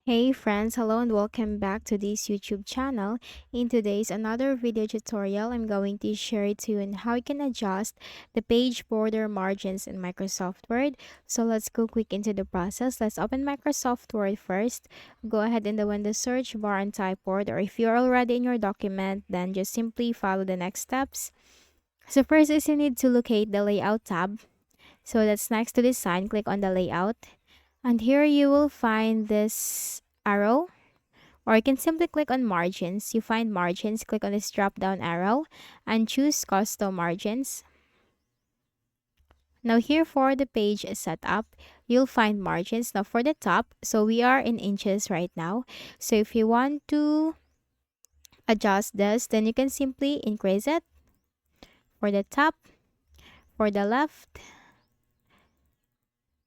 Hey friends, hello and welcome back to this YouTube channel. In today's another video tutorial, I'm going to share it to you on how you can adjust the page border margins in Microsoft Word. So let's go quick into the process. Let's open Microsoft Word first. Go ahead in the Windows search bar and type Word, or if you're already in your document, then just simply follow the next steps. So first is you need to locate the layout tab. So that's next to design, click on the layout. And here you will find this arrow, or you can simply click on margins. You find margins, click on this drop down arrow and choose custom margins. Now here for the page setup, you'll find margins. Now for the top, so we are in inches right now. So if you want to adjust this, then you can simply increase it for the top, for the left,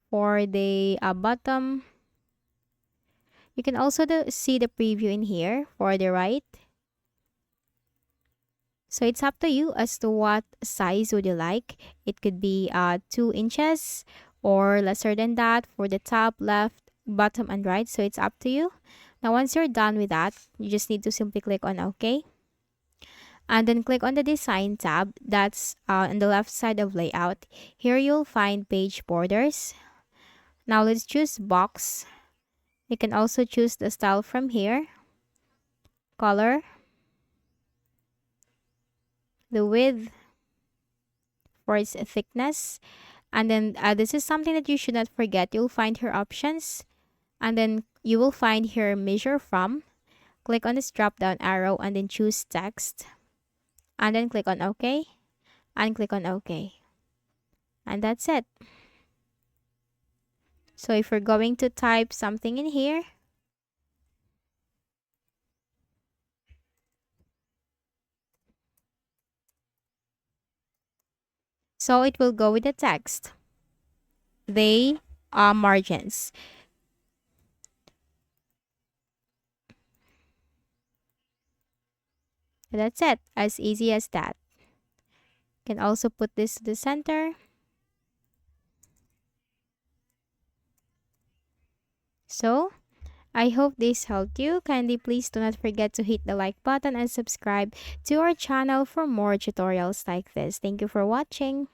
for the bottom. You can also see the preview in here for the right. So it's up to you as to what size would you like. It could be 2 inches or lesser than that for the top, left, bottom, and right. So it's up to you. Now once you're done with that, you just need to simply click on OK. And then click on the Design tab. That's on the left side of Layout. Here you'll find Page Borders. Now let's choose Box. You can also choose the style from here. Color. The width for its thickness. And then this is something that you should not forget. You'll find here options. And then you will find here measure from. Click on this drop down arrow and then choose text. And then click on OK. And click on OK. And that's it. So if we're going to type something in here, so it will go with the text. They are margins. That's it. As easy as that. You can also put this to the center. So I hope this helped you. Kindly please do not forget to hit the like button and subscribe to our channel for more tutorials like this. Thank you for watching.